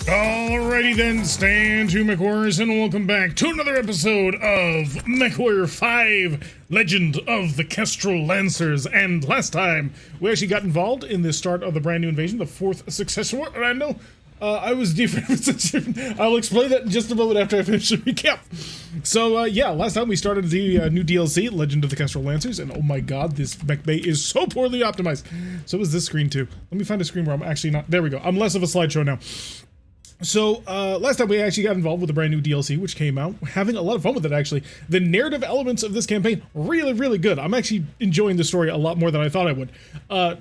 Alrighty then, stand to MechWarriors, and welcome back to another episode of MechWarrior 5, Legend of the Kestrel Lancers. And last time, we actually got involved in the start of the brand new invasion, the 4th successor. Randall, I was different. I'll explain that in just a moment after I finish the recap. So, yeah, last time we started the new DLC, Legend of the Kestrel Lancers, and oh my god, this mech bay is so poorly optimized. So is this screen too. Let me find a screen where I'm actually not. There we go. I'm less of a slideshow now. So, last time we actually got involved with the brand new DLC, which came out. We're having a lot of fun with it, actually. The narrative elements of this campaign, really, really good. I'm actually enjoying the story a lot more than I thought I would.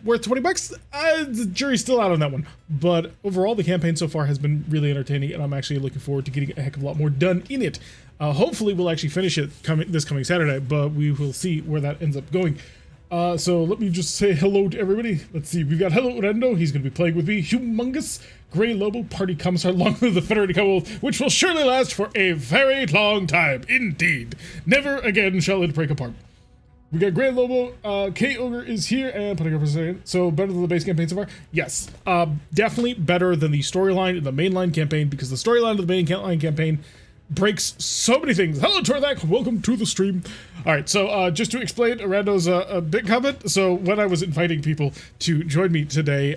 Worth 20 bucks? The jury's still out on that one. But overall, the campaign so far has been really entertaining, and I'm actually looking forward to getting a heck of a lot more done in it. Hopefully, we'll actually finish it this coming Saturday, but we will see where that ends up going. So let me just say hello to everybody. Let's see, we've got Hello Rendo, he's going to be playing with me. Humongous Grey Lobo, Party Commissar, along with the Federated Commonwealth, which will surely last for a very long time, indeed. Never again shall it break apart. We got Grey Lobo, K-Ogre is here, and Party Commissar. So better than the base campaign so far? Yes. Definitely better than the storyline in the mainline campaign, because the storyline of the mainline campaign breaks so many things. Hello, Torthak. Welcome to the stream. All right, so just to explain Rando's big comment. So when I was inviting people to join me today,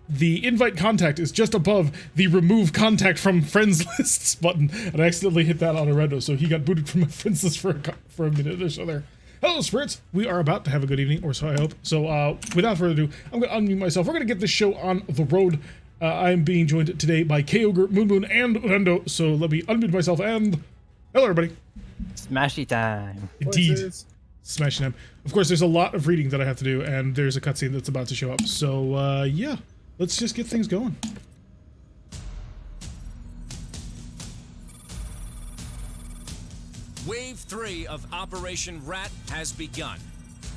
the invite contact is just above the remove contact from friends lists button, and I accidentally hit that on Rando, so he got booted from my friends list for a minute or so there. Hello, spirits. We are about to have a good evening, or so I hope. So without further ado, I'm going to unmute myself. We're going to get this show on the road. I'm being joined today by K-Ogre, Moon, and Rendo, so let me unmute myself and... Hello, everybody. Smashy time. Indeed. Smashy time. Of course, there's a lot of reading that I have to do, and there's a cutscene that's about to show up. So, yeah. Let's just get things going. Wave 3 of Operation Rat has begun.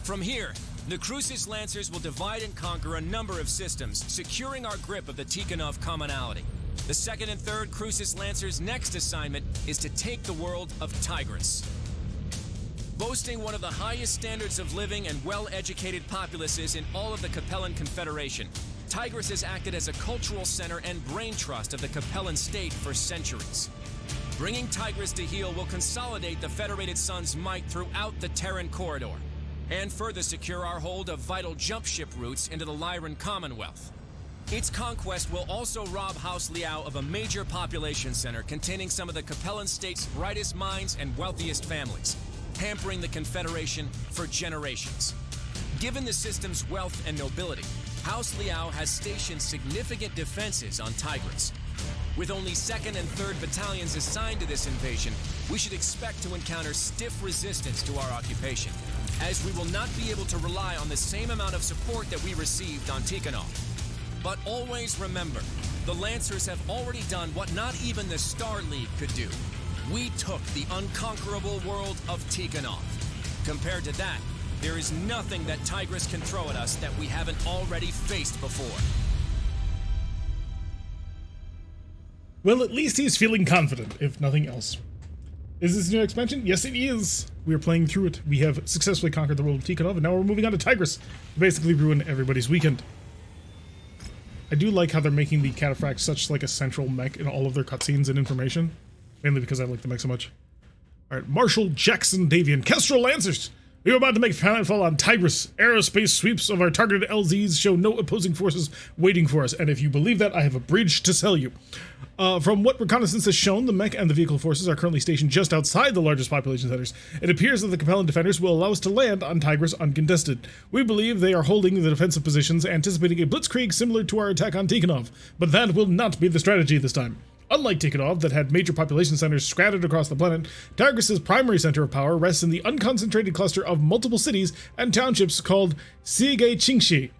From here, the Crucis Lancers will divide and conquer a number of systems, securing our grip of the Tikhonov's commonality. The 2nd and 3rd Crucis Lancers' next assignment is to take the world of Tigris. Boasting one of the highest standards of living and well-educated populaces in all of the Capellan Confederation, Tigris has acted as a cultural center and brain trust of the Capellan state for centuries. Bringing Tigris to heel will consolidate the Federated Sun's might throughout the Terran corridor, and further secure our hold of vital jump ship routes into the Lyran Commonwealth. Its conquest will also rob House Liao of a major population center containing some of the Capellan state's brightest minds and wealthiest families, hampering the Confederation for generations. Given the system's wealth and nobility, House Liao has stationed significant defenses on Tigris. With only 2nd and 3rd battalions assigned to this invasion, we should expect to encounter stiff resistance to our occupation, as we will not be able to rely on the same amount of support that we received on Tikhonov. But always remember, the Lancers have already done what not even the Star League could do. We took the unconquerable world of Tikhonov. Compared to that, there is nothing that Tigris can throw at us that we haven't already faced before. Well, at least he's feeling confident, if nothing else. Is this a new expansion? Yes, it is. We are playing through it. We have successfully conquered the world of Tikhonov, and now we're moving on to Tigris, to basically ruin everybody's weekend. I do like how they're making the Cataphract such like a central mech in all of their cutscenes and information, mainly because I like the mech so much. All right, Marshal Jackson Davian, Kestrel Lancers. We are about to make planetfall on Tigris. Aerospace sweeps of our targeted LZs show no opposing forces waiting for us, and if you believe that, I have a bridge to sell you. From what reconnaissance has shown, the mech and the vehicle forces are currently stationed just outside the largest population centers. It appears that the Capellan defenders will allow us to land on Tigris uncontested. We believe they are holding the defensive positions, anticipating a blitzkrieg similar to our attack on Tikhonov, but that will not be the strategy this time. Unlike Tikhonov, that had major population centers scattered across the planet, Tigris' primary center of power rests in the unconcentrated cluster of multiple cities and townships called Siege Qingxi,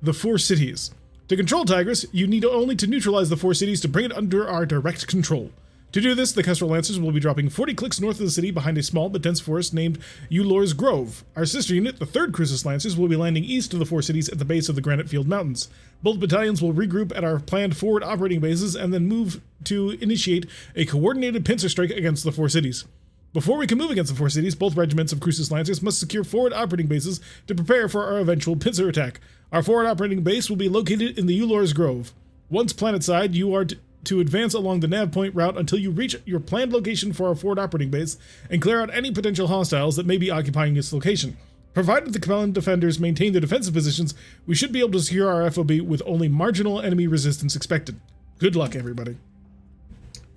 the 4 cities. To control Tigris, you need only to neutralize the 4 cities to bring it under our direct control. To do this, the Kestrel Lancers will be dropping 40 clicks north of the city behind a small but dense forest named Eulor's Grove. Our sister unit, the 3rd Crucis Lancers, will be landing east of the 4 cities at the base of the Granite Field Mountains. Both battalions will regroup at our planned forward operating bases and then move to initiate a coordinated pincer strike against the 4 cities. Before we can move against the 4 cities, both regiments of Crucis Lancers must secure forward operating bases to prepare for our eventual pincer attack. Our forward operating base will be located in the Eulor's Grove. Once planetside, you are to advance along the nav point route until you reach your planned location for our forward operating base and clear out any potential hostiles that may be occupying its location. Provided the Capellan defenders maintain their defensive positions, we should be able to secure our FOB with only marginal enemy resistance expected. Good luck, everybody.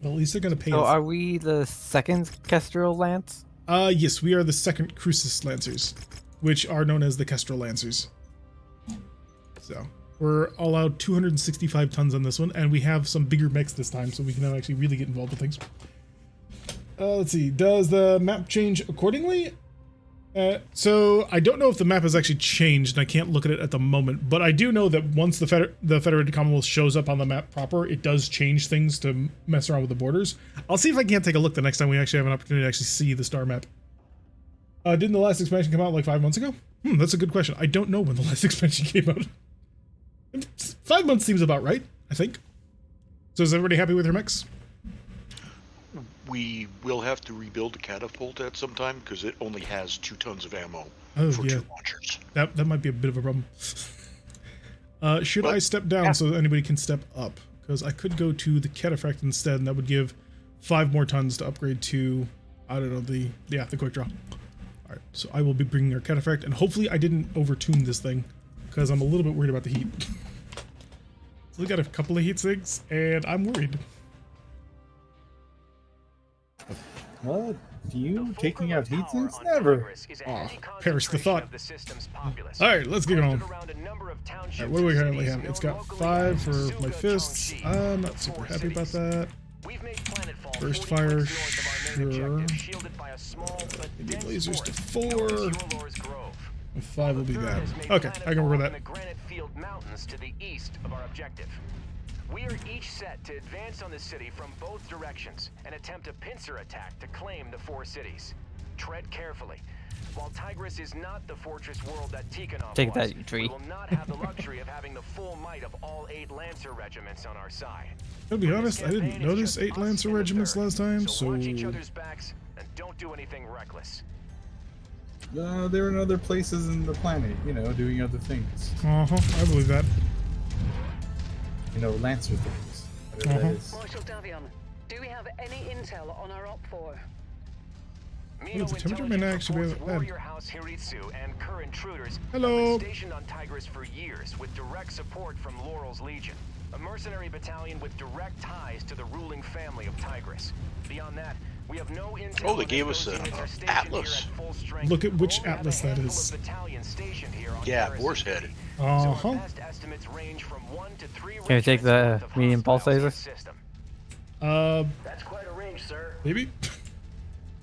Well, at least they're going to pay us. So are we the second Kestrel Lance? Yes, we are the second Crucis Lancers, which are known as the Kestrel Lancers. So, we're all out 265 tons on this one, and we have some bigger mechs this time, so we can now actually really get involved with things. Let's see, does the map change accordingly? So I don't know if the map has actually changed, and I can't look at it at the moment, but I do know that once the Federated Commonwealth shows up on the map proper, it does change things to mess around with the borders. I'll see if I can't take a look the next time we actually have an opportunity to actually see the star map. Didn't the last expansion come out like 5 months ago? That's a good question. I don't know when the last expansion came out. 5 months seems about right, I think. So is everybody happy with their mechs? We will have to rebuild the catapult at some time because it only has 2 tons of ammo for yeah. 2 launchers. That might be a bit of a problem. Should I step down so that anybody can step up? Because I could go to the cataphract instead, and that would give 5 more tons to upgrade to, I don't know, the quick draw. Alright, so I will be bringing our cataphract, and hopefully I didn't overtune this thing, because I'm a little bit worried about the heat. So we got a couple of heat sinks, and I'm worried. What? You taking out heat sinks? Never. Oh, perish the thought. Alright, let's get on. Alright, what do we currently have? It's got 5 for my fists. I'm not super happy about that. Burst fire, sure. Maybe lasers to 4. And 5 will be that. Okay, I can work with that. We are each set to advance on the city from both directions and attempt a pincer attack to claim the 4 cities. Tread carefully. While Tigris is not the fortress world that Tikhonov Take was, that, you tree. we will not have the luxury of having the full might of all 8 Lancer regiments on our side. To be honest, I didn't notice 8 Lancer regiments last time, so... watch each other's backs and don't do anything reckless. They're in other places in the planet, you know, doing other things. I believe that. You know, Lancer things. Whatever that is. Marshal Davion, do we have any intel on our Op-4? Oh, the temperature may not actually be that bad. House Hiritsu and current intruders Hello. have been stationed on Tigris for years with direct support from Laurel's Legion, a mercenary battalion with direct ties to the ruling family of Tigris. Beyond that, we have no intel. Oh, they gave us an atlas. Look at which atlas that is. Yeah, Boar's Head. Uh-huh. Can we take the medium pulse laser? That's quite a range, sir. Maybe?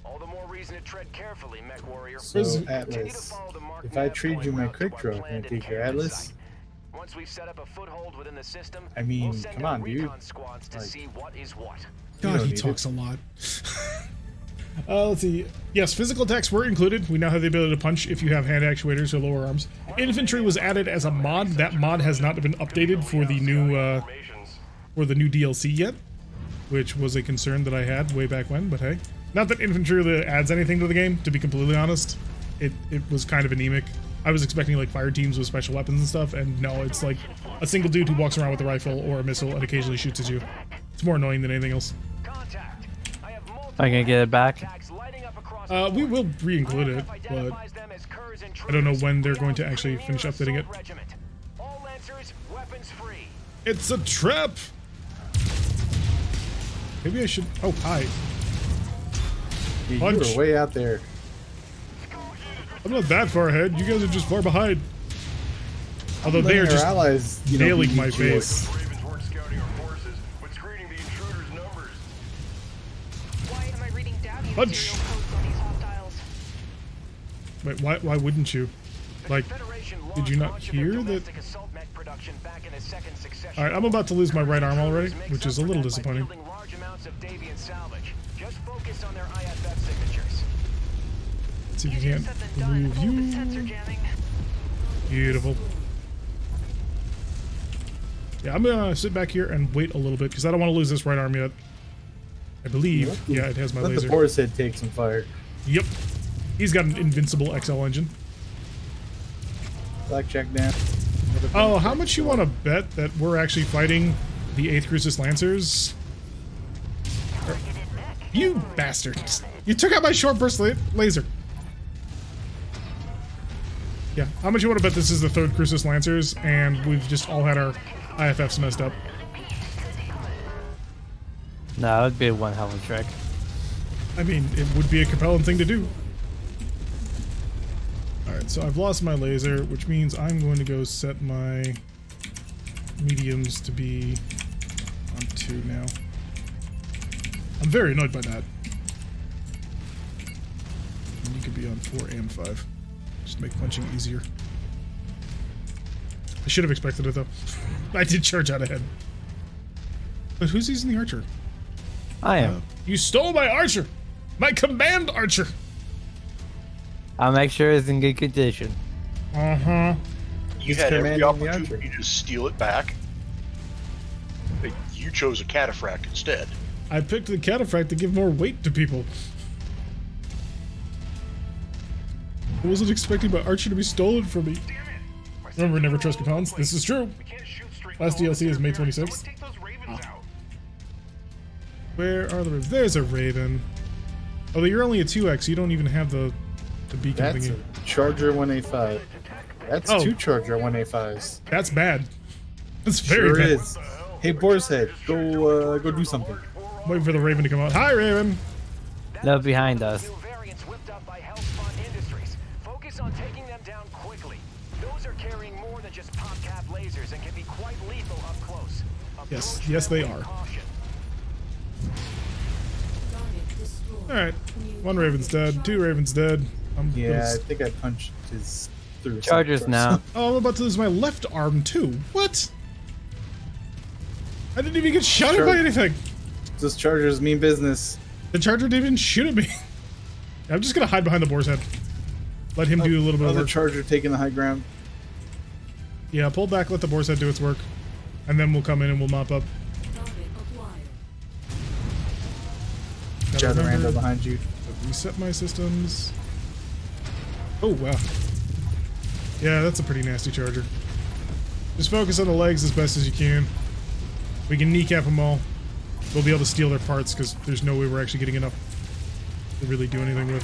All the more reason to tread carefully, MechWarrior. So, Atlas, if I trade you my quick draw, can I take your Atlas? Once we've set up a foothold within the system, I mean, we'll send come on, out dude. recon squads to Like, see what is what. God, he need talks a lot. Let's see. Yes, physical attacks were included. We now have the ability to punch if you have hand actuators or lower arms. Infantry was added as a mod. That mod has not been updated for the new DLC yet, which was a concern that I had way back when. But hey, not that infantry really adds anything to the game. To be completely honest, it was kind of anemic. I was expecting like fire teams with special weapons and stuff, and no, it's like a single dude who walks around with a rifle or a missile and occasionally shoots at you. It's more annoying than anything else. I can get it back. We will re-include it, but I don't know when they're going to actually finish updating it. It's a trap! Maybe I should... Oh, hi. You Punch. were way out there. I'm not that far ahead. You guys are just far behind. Although they are just allies, nailing my face. Punch! Wait, why wouldn't you? Like, did you not hear that? Alright, I'm about to lose my right arm already, which is a little disappointing. Let's see if we can't remove you. Beautiful. Yeah, I'm gonna sit back here and wait a little bit, because I don't want to lose this right arm yet. I believe. Yeah, it has my Let laser. the Boar's Head take some fire. Yep. He's got an invincible XL engine. Blackjack down. Oh, how much you want to bet that we're actually fighting the 8th Crucis Lancers. You bastards! You took out my short burst laser. Yeah, how much you want to bet this is the 3rd Crucis Lancers, and we've just all had our IFFs messed up? No, it would be one hell of a trick. I mean, it would be a Capellan thing to do. Alright, so I've lost my laser, which means I'm going to go set my mediums to be on 2 now. I'm very annoyed by that. And you could be on 4 and 5. Just to make punching easier. I should have expected it though. I did charge out ahead. But who's using the archer? I am. You stole my archer! My command archer! I'll make sure it's in good condition. Uh-huh. You had every opportunity to steal it back. You chose a cataphract instead. I picked the cataphract to give more weight to people. I wasn't expecting my archer to be stolen from me. Remember, never trust Capellans. This is true. Last DLC is May 26th. Where are the ravens? There's a raven. Although you're only a 2x, you don't even have the beacon That's thingy. a Charger 1A5. That's 2 Charger 1A5s. That's bad. That's very Sure bad. is. Hey, Boar's Head, go do something. Waiting for the raven to come out. Hi, Raven. No, behind us. New variants whipped up by Hellspawn Industries. Focus on taking them down quickly. Those are carrying more than just pop cap lasers and can be quite lethal up close. Yes, Approach yes, them they with are. caution. Alright. 1 raven's dead. 2 ravens dead. Yeah, I think I punched his through. Chargers now. Oh, I'm about to lose my left arm too. What? I didn't even get shot at by anything. Those Chargers mean business. The charger didn't even shoot at me. I'm just gonna hide behind the boar's head. Let him do a little bit of Another work. Charger taking the high ground. Yeah, pull back, let the boar's head do its work. And then we'll come in and we'll mop up. Gotta Jadorando remember behind you. to reset my systems. Oh, wow. Yeah, that's a pretty nasty charger. Just focus on the legs as best as you can. We can kneecap them all. We'll be able to steal their parts because there's no way we're actually getting enough to really do anything with.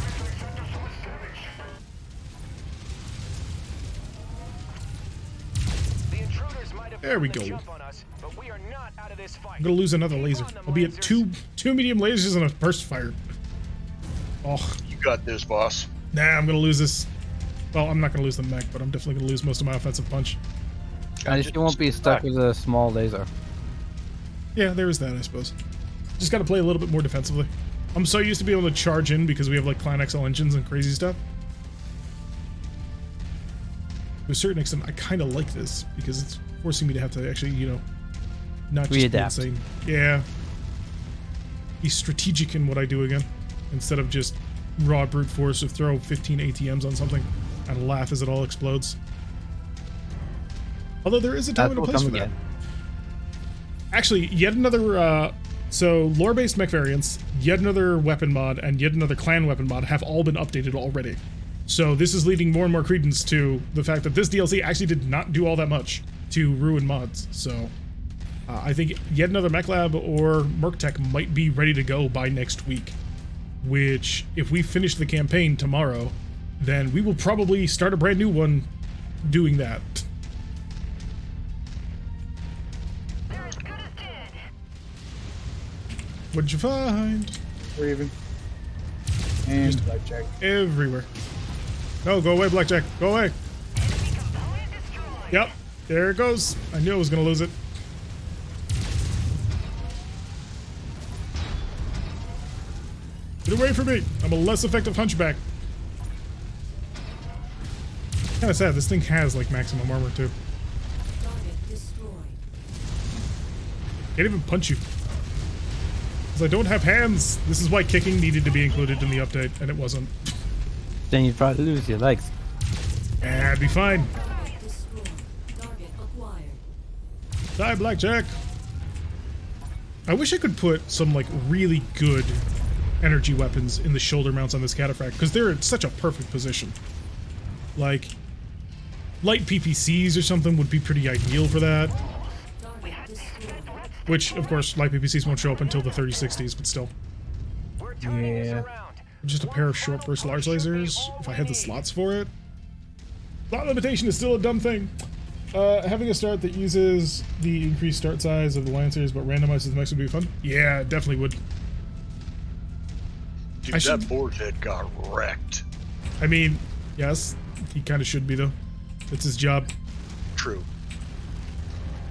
There we go. I'm gonna lose another laser. I'll be at two medium lasers and a burst fire. Oh, You got this, boss. nah, I'm gonna lose this. Well, I'm not gonna lose the mech, but I'm definitely gonna lose most of my offensive punch. I just won't be stuck with a small laser. Yeah, there is that, I suppose. Just gotta play a little bit more defensively. I'm so used to being able to charge in because we have like Clan XL engines and crazy stuff. To a certain extent, I kind of like this because it's forcing me to have to actually, you know, not just be Readapt. insane. Yeah. Be strategic in what I do again, instead of just raw brute force of throw 15 ATMs on something and laugh as it all explodes. Although there is a time That and a will place come for that. again. Actually, yet another, so lore-based mech variants, yet another weapon mod, and yet another clan weapon mod have all been updated already. So this is leading more and more credence to the fact that this DLC actually did not do all that much to ruin mods. So I think yet another mech lab or RogueTech might be ready to go by next week. Which, if we finish the campaign tomorrow, then we will probably start a brand new one doing that. What'd you find? Raven. And Blackjack. Everywhere. No, go away, Blackjack. Go away. Yep, there it goes. I knew I was gonna lose it. Get away from me. I'm a less effective hunchback. Kinda sad, this thing has like maximum armor too. Can't even punch you. Because I don't have hands. This is why kicking needed to be included in the update, and it wasn't. Then you'd probably lose your legs. I'd be fine. Die, Blackjack. I wish I could put some like really good energy weapons in the shoulder mounts on this cataphract because they're in such a perfect position. Like light PPCs or something would be pretty ideal for that. Which, of course, light PPCs won't show up until the 3060s, but still. Yeah. Just a pair of short burst large lasers, if I had the slots for it. Slot limitation is still a dumb thing. Having a start that uses the increased start size of the Lancers but randomizes the mechs would be fun. Yeah, it definitely would. Dude, I should- that board head got wrecked. I mean, yes, he kind of should be, though. It's his job. True.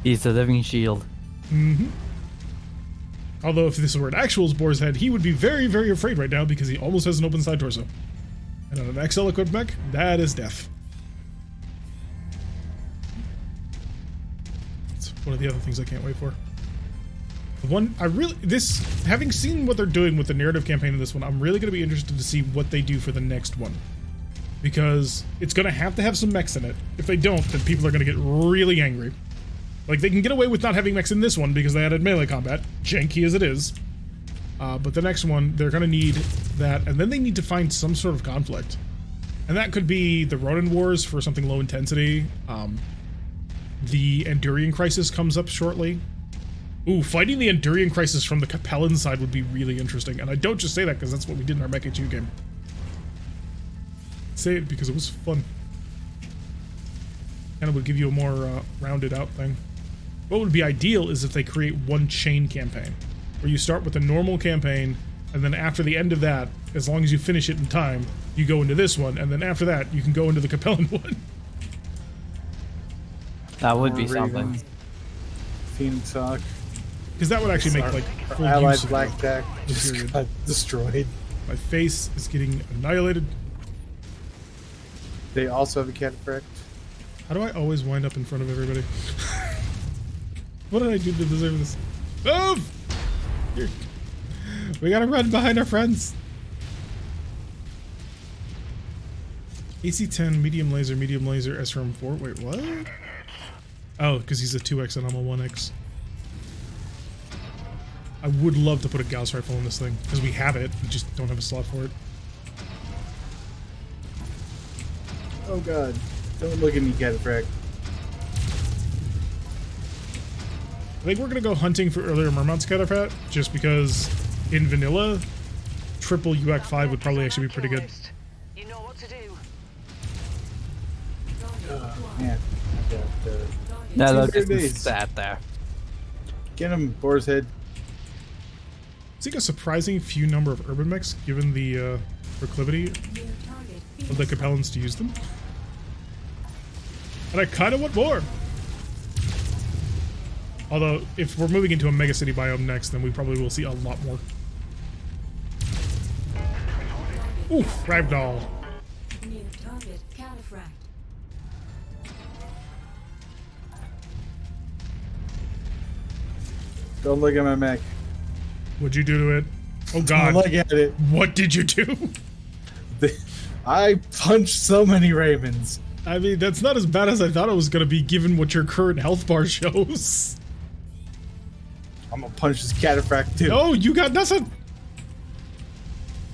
He's a living shield. Mm-hmm. Although if this were an actual boar's head, he would be very, very afraid right now because he almost has an open side torso. And on an XL equipped mech, that is death. It's one of the other things I can't wait for. The one I really having seen what they're doing with the narrative campaign in this one, I'm really going to be interested to see what they do for the next one. Because it's going to have some mechs in it. If they don't, then people are going to get really angry. Like, they can get away with not having mechs in this one because they added melee combat, janky as it is. But the next one, they're going to need that, and then they need to find some sort of conflict. And that could be the Ronin Wars for something low intensity. The Endurian Crisis comes up shortly. Ooh, fighting the Endurian Crisis from the Capellan side would be really interesting. And I don't just say that because that's what we did in our Mech HU game. Say it because it was fun. And it would give you a more rounded out thing. What would be ideal is if they create one chain campaign, where you start with a normal campaign, and then after the end of that, as long as you finish it in time, you go into this one, and then after that, you can go into the Capellan one. That would be something. Phoenix Hawk. Because that would actually make, like, full Allied use of Blackjack the just period. got destroyed. My face is getting annihilated. They also have a cataphract. How do I always wind up in front of everybody? What did I do to deserve this? Move! Here. We gotta run behind our friends. AC-10, medium laser, SRM-4. Wait, what? Oh, because he's a 2X and I'm a 1X. I would love to put a Gauss rifle in this thing, because we have it, we just don't have a slot for it. Oh god. Don't look at me, cataphract. I think we're gonna go hunting for earlier Mermont's cataphract, just because in vanilla, triple UAC 5 would probably actually be pretty good. You know what to do. Man. That Two looks days. sad there. Get him, Boar's Head. It's like a surprising few number of urban mechs, given the proclivity of the Capellans to use them. And I kind of want more. Although, if we're moving into a mega city biome next, then we probably will see a lot more. Ooh, ragdoll. New target cataphract. Don't look at my mech. What'd you do to it? Oh Don't god. look at it. What did you do? I punched so many Ravens. I mean, that's not as bad as I thought it was going to be, given what your current health bar shows. I'm gonna punch this cataphract too. No, you got nothing.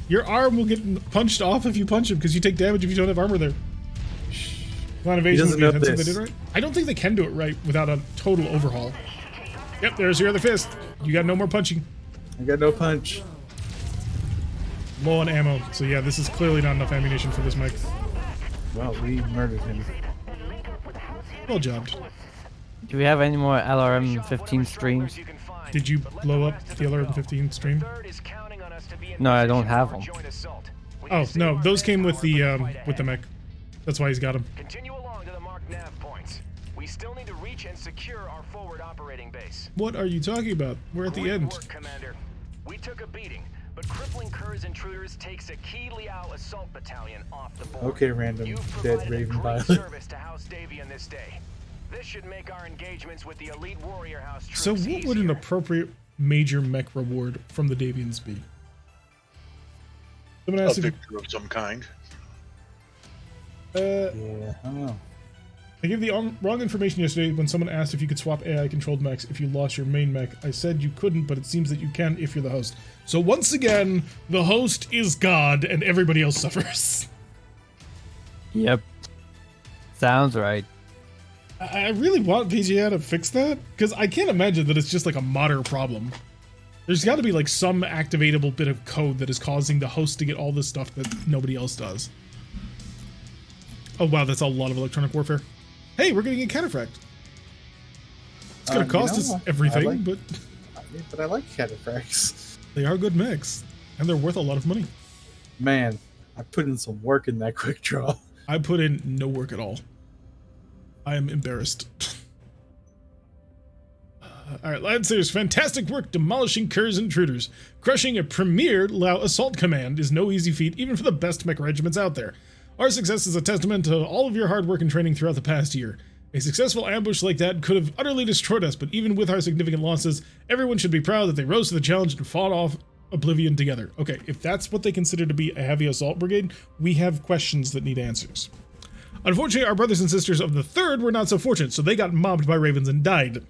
Your arm will get punched off if you punch him, because you take damage if you don't have armor there. Line evasion would doesn't be know intensive if this. they did it right. I don't think they can do it right without a total overhaul. Yep, there's your other fist. You got no more punching. I got no punch. Low on ammo. So yeah, this is clearly not enough ammunition for this mech. Well, we murdered him. Well jobbed. Do we have any more LRM 15 streams? Did you blow up the LRM-15 stream? No, I don't have them. Oh no, those came with the mech. That's why he's got them. Continue along to the marked nav points. We still need to reach and secure our forward operating base. What are you talking about? We're at the Great end. work, Commander. We took a beating, but crippling Kerr's intruders takes a key Liao assault battalion off the board. Okay, random You've dead provided Raven a great pilot. service to House Davian this day. This should make our engagements with the elite warrior house troops So what would an easier. appropriate major mech reward from the Davians be? Someone A asked if victor of some kind. Yeah, I don't know. I gave the wrong information yesterday when someone asked if you could swap AI-controlled mechs if you lost your main mech. I said you couldn't, but it seems that you can if you're the host. So once again, the host is God and everybody else suffers. Yep. Sounds right. I really want VGA to fix that, because I can't imagine that it's just like a modder problem. There's got to be like some activatable bit of code that is causing the host to get all this stuff that nobody else does. Oh wow, that's a lot of electronic warfare. Hey, we're getting a cataphract. It's gonna cost us everything, but I like cataphracts. They are good mechs, and they're worth a lot of money. Man, I put in some work in that quick draw. I put in no work at all. I am embarrassed. Alright, Lancers, fantastic work demolishing Kur's intruders. Crushing a premier Lao assault command is no easy feat, even for the best mech regiments out there. Our success is a testament to all of your hard work and training throughout the past year. A successful ambush like that could have utterly destroyed us, but even with our significant losses, everyone should be proud that they rose to the challenge and fought off oblivion together. Okay, if that's what they consider to be a heavy assault brigade, we have questions that need answers. Unfortunately, our brothers and sisters of the 3rd were not so fortunate, so they got mobbed by ravens and died.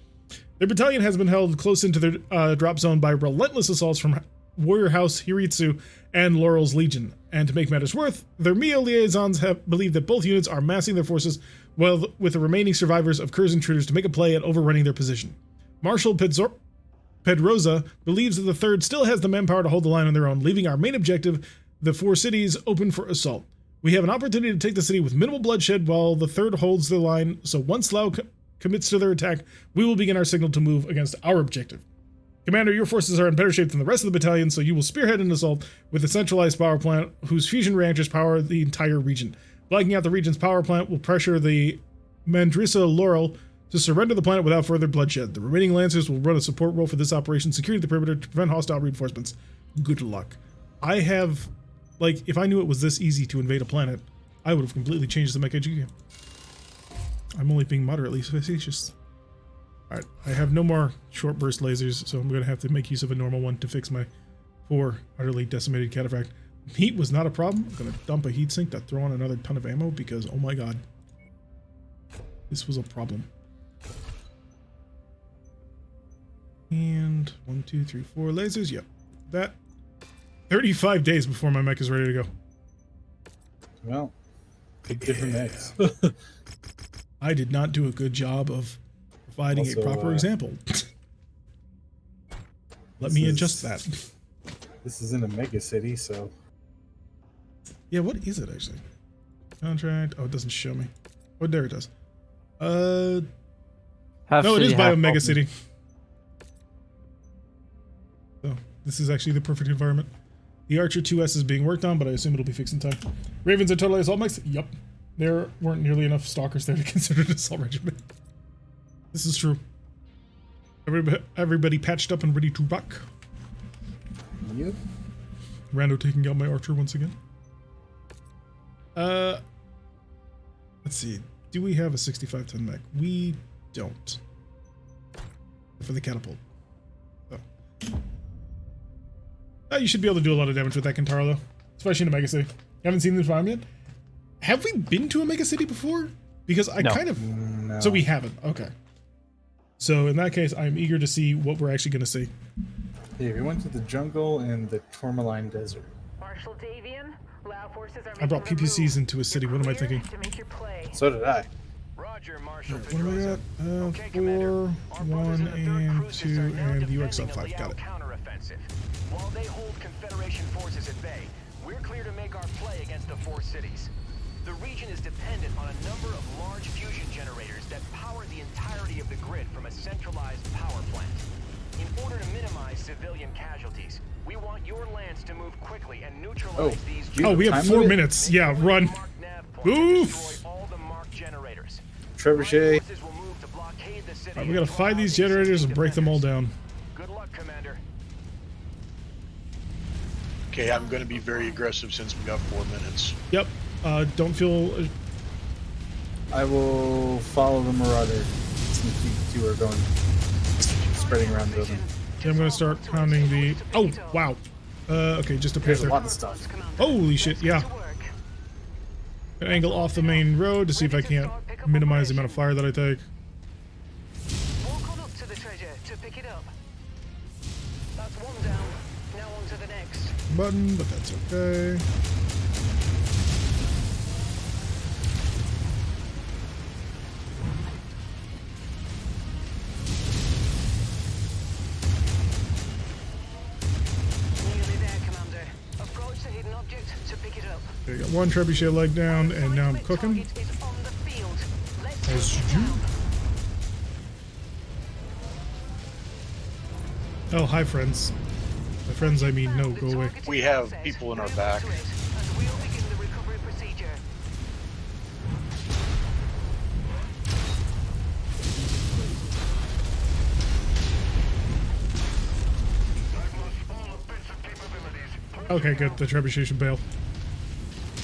Their battalion has been held close into their drop zone by relentless assaults from Warrior House, Hiritsu, and Laurel's Legion. And to make matters worse, their Mio liaisons have believed that both units are massing their forces with the remaining survivors of Kur's intruders to make a play at overrunning their position. Marshal Pedroza believes that the 3rd still has the manpower to hold the line on their own, leaving our main objective, the 4 cities, open for assault. We have an opportunity to take the city with minimal bloodshed while the 3rd holds the line, so once Lao commits to their attack, we will begin our signal to move against our objective. Commander, your forces are in better shape than the rest of the battalion, so you will spearhead an assault with a centralized power plant whose fusion reactors power the entire region. Blacking out the region's power plant will pressure the Mandrisa Laurel to surrender the planet without further bloodshed. The remaining Lancers will run a support role for this operation, securing the perimeter to prevent hostile reinforcements. Good luck. I have, like, if I knew it was this easy to invade a planet, I would have completely changed the mech game. I'm only being moderately facetious. Alright, I have no more short burst lasers, so I'm going to have to make use of a normal one to fix my poor, utterly decimated cataphract. Heat was not a problem. I'm going to dump a heatsink to throw on another ton of ammo because, oh my god, this was a problem. And 1, 2, 3, 4 lasers. Yep, that 35 days before my mech is ready to go. Well, different mechs. I did not do a good job of providing a proper example. Let me adjust that. This is in a mega city, so. Yeah, what is it actually? Contract. Oh, it doesn't show me. Oh, there it does. No, it is by a mega city. So this is actually the perfect environment. The Archer 2S is being worked on, but I assume it'll be fixed in time. Ravens are totally assault mechs? Yup. There weren't nearly enough stalkers there to consider it an assault regiment. This is true. Everybody patched up and ready to rock. Yep. Rando taking out my Archer once again. Let's see. Do we have a 65-ton mech? We don't. For the catapult. Oh. You should be able to do a lot of damage with that Kintaro, though. Especially in a mega city. Haven't seen the farm yet? Have we been to a mega city before? Because I kind of... No. So we haven't. Okay. So in that case, I'm eager to see what we're actually going to see. Yeah, we went to the jungle and the Tourmaline Desert. Marshal Davian, Lao forces are I brought PPCs into a city. What am I thinking? So did I. Roger, Marshal What do we got? 4, 1, and 2, and the UXL 5. Got it. While they hold Confederation forces at bay, we're clear to make our play against the 4 cities. The region is dependent on a number of large fusion generators that power the entirety of the grid from a centralized power plant. In order to minimize civilian casualties, we want your lance to move quickly and neutralize these. Oh, we have 4 minutes. Yeah, run. Oof. All the marked generators. Trebuchet. Alright, we gotta find these generators and break them all down. Good luck, Commander. Okay, I'm going to be very aggressive since we got 4 minutes. Yep. Don't feel... I will follow the Marauder since you two are going spreading around the building. Yeah, I'm gonna start pounding the... Oh, wow. Okay, just up here. There's a lot of stuff. Holy shit, yeah. An angle off the main road to see if I can't minimize the amount of fire that I take. Walk on up to the treasure to pick it up. That's one down. Now on to the next. Button, but that's okay. Okay, got one trebuchet leg down, and now I'm cooking. Target is on the field. Let's As take you it do. Oh, hi, friends. By friends, I mean no, go away. We have people in our back. And we'll begin the recovery procedure. Okay, good. The trebuchet should bail.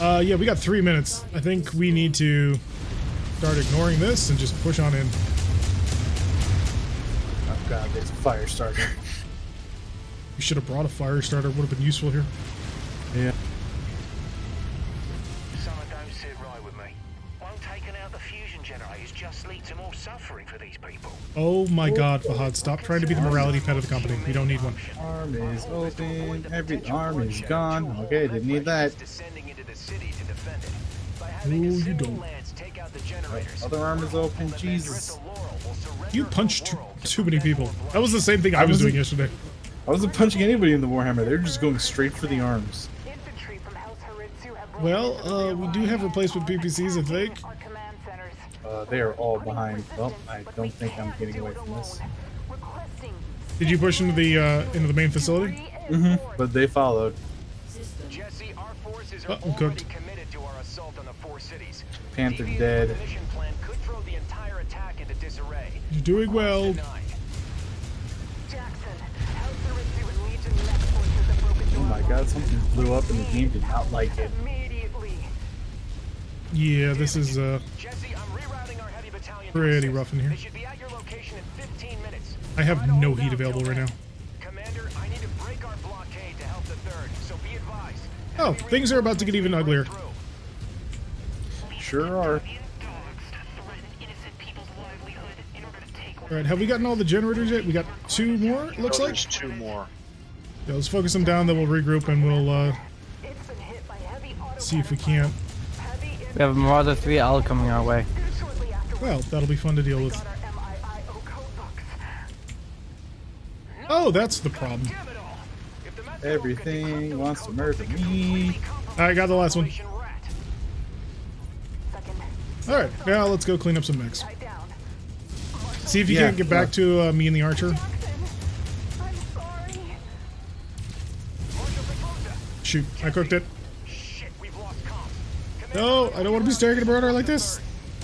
Yeah, we got 3 minutes. I think we need to start ignoring this and just push on in. Oh god, there's a fire starter. We should have brought a fire starter. Would have been useful here. Yeah. Something don't sit right with me. One taking out the fusion generators just lead to more suffering for these people. Oh my god, Fahad, stop trying to be the morality pet of the company. We don't need one. Arm is open. Every arm is gone. Okay, didn't need that. Descending into the city to defend it. By No, having a you single don't. lance take out the generators. Other arm is open. the Jesus. Vandrissa Laurel will surrender You the punched world too to many protect people. world That was the same thing I was doing yesterday. I wasn't punching anybody in the Warhammer. They're just going straight for the arms. Infantry from House Haritsu have Well, we do have replacement PPCs, I think. our command centers. They are all behind. Well, I don't think I'm getting away from this. Requesting Did you push into the main facility? But they followed. Jesse, our forces are I'm already cooked. committed to our assault on the 4 cities. Panther Deviating dead. from the mission plan could throw the entire attack into disarray. You're doing well. Denied. Jackson. House Haritsu and Legion mech forces have broken Oh my god, something blew up and the game did not like it. immediately. Yeah, this is Jesse, I'm rerouting our heavy battalion. to pretty assist. rough in here. They should be at your location in 15 minutes. I have Try to no hold heat down available till right now. then. Commander, I need to break our blockade to help the 3rd, so be advised. Oh, things are about to get even uglier. Sure are. Alright, have we gotten all the generators yet? We got 2 more, it looks No, like? there's 2 more. Yeah, let's focus them down, then we'll regroup and we'll It's been hit by heavy auto see if we can't. Heavy We have a Marauder 3L coming our way. shortly after Well, that'll be fun to deal with. our MIIO code books. Oh, that's the problem. Everything wants to murder me. I got the last one. Second, Alright, now let's go clean up some mechs. tied down. See if you Yeah, can't get back to me and the archer. Jackson, I'm sorry. Shoot, I cooked it. Shit, we've lost comms. No, I don't want to be staring at a burner like this.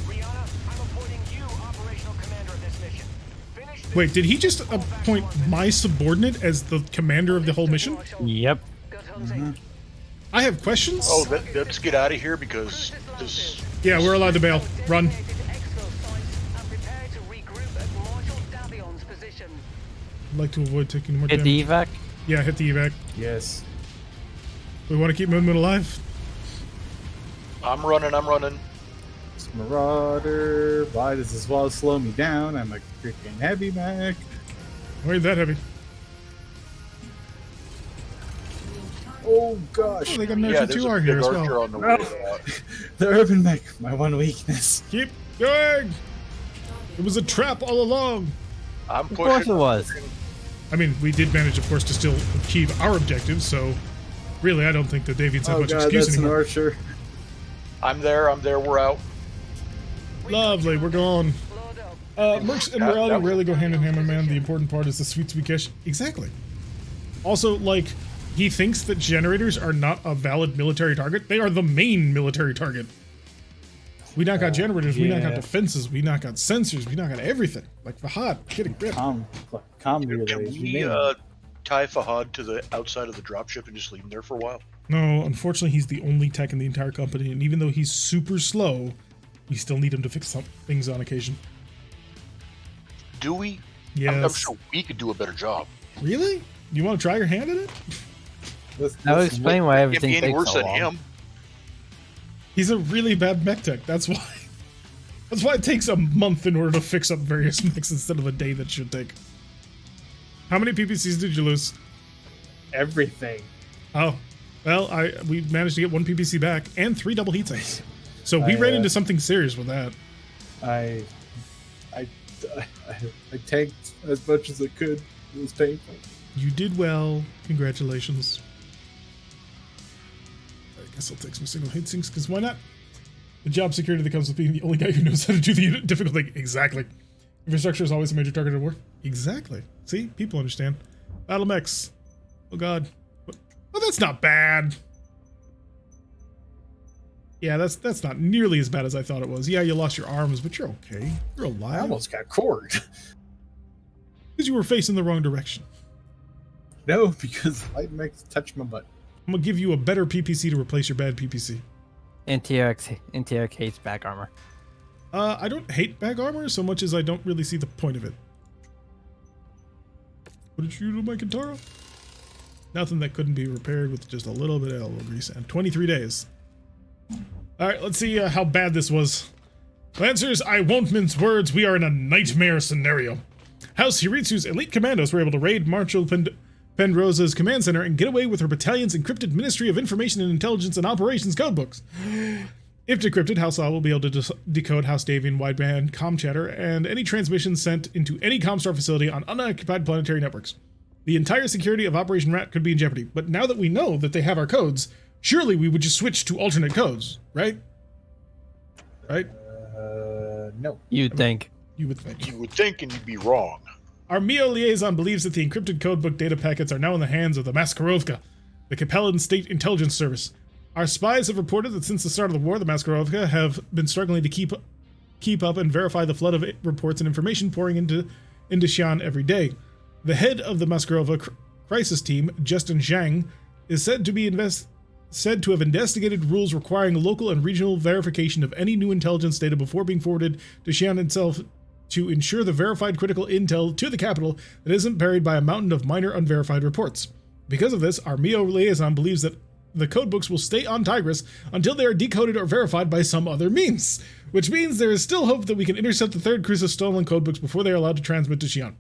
Rihanna, I'm appointing you operational commander of this mission. Finish this. Wait, did he just appoint my subordinate as the commander of the whole mission? Yep. Good hunting. I have questions? Oh, let's get out of here because this. Yeah, we're allowed to bail. Run. Designated exfil sites and prepare to regroup at Marshal Davion's position. I'd like to avoid taking more Hit damage. the evac. Yeah, hit the evac. Yes. We want to keep Moon alive. I'm running. It's Marauder. Why does this wall slow me down? I'm a freaking heavy mech. Why ain't that heavy? Oh gosh. Oh, they got an Yeah, archer there's a 2R big here as archer well. on the way out. The urban mech, my one weakness. Keep going! It was a trap all along. I'm Of course it pushing. was. I mean, we did manage, of course, to still achieve our objectives, so really, I don't think the Davians have Oh much god, excuse that's an anymore. archer. I'm there. We're out. Lovely, we're gone. Load up. Mercs and that morality was- rarely go hand in hand, my man. The important part is the sweet, sweet cash. Exactly. Also, like, he thinks that generators are not a valid military target. They are the main military target. We not got generators, we not got yeah. defenses, we not got sensors, we not got everything. Like Fahad, getting grip. Com Can relays. we tie Fahad to the outside of the dropship and just leave him there for a while? No, unfortunately, he's the only tech in the entire company, and even though he's super slow, we still need him to fix some things on occasion. Do we? Yes. I'm sure we could do a better job. Really? You want to try your hand at it? That would explain why Can't everything be any takes worse so than long. him. He's a really bad mech tech. That's why. That's why it takes a month in order to fix up various mechs instead of a day that should take. How many PPCs did you lose? Everything. Oh, well, we managed to get 1 PPC back and 3 double heat sinks. So we ran into something serious with that. I tanked as much as I could. It was painful. You did well. Congratulations. guess I'll take some single heat sinks, because why not? The job security that comes with being the only guy who knows how to do the difficult thing. Exactly. Infrastructure is always a major target of war. Exactly. See? People understand. Battle mechs. Oh god. Oh, that's not bad. Yeah, that's not nearly as bad as I thought it was. Yeah, you lost your arms, but you're okay. You're alive. I almost got cored. Because you were facing the wrong direction. No, because light mechs touch my butt. I'm gonna give you a better PPC to replace your bad PPC. NTRX hates back armor. I don't hate back armor so much as I don't really see the point of it. What did you do to my Kintaro? Nothing that couldn't be repaired with just a little bit of elbow grease and 23 days. Alright, let's see how bad this was. Lancers, I won't mince words. We are in a nightmare scenario. House Hiritsu's elite commandos were able to raid Marshal Penrosa's command center and get away with her battalion's encrypted Ministry of Information and Intelligence and Operations codebooks. If decrypted, House Law will be able to decode House Davian wideband comm chatter and any transmissions sent into any Comstar facility on unoccupied planetary networks. The entire security of Operation Rat could be in jeopardy, but now that we know that they have our codes, surely we would just switch to alternate codes, right? Right? No. You'd think. You would think. You would think, and you'd be wrong. Our MEO liaison believes that the encrypted codebook data packets are now in the hands of the Maskarovka, the Capellan State Intelligence Service. Our spies have reported that since the start of the war, the Maskarovka have been struggling to keep up and verify the flood of reports and information pouring into Xi'an every day. The head of the Maskarova crisis team, Justin Zhang, is said to have investigated rules requiring local and regional verification of any new intelligence data before being forwarded to Xi'an itself to ensure the verified critical intel to the capital that isn't buried by a mountain of minor unverified reports. Because of this, our MEO liaison believes that the codebooks will stay on Tigris until they are decoded or verified by some other means, which means there is still hope that we can intercept the third cruise's stolen codebooks before they are allowed to transmit to Xi'an.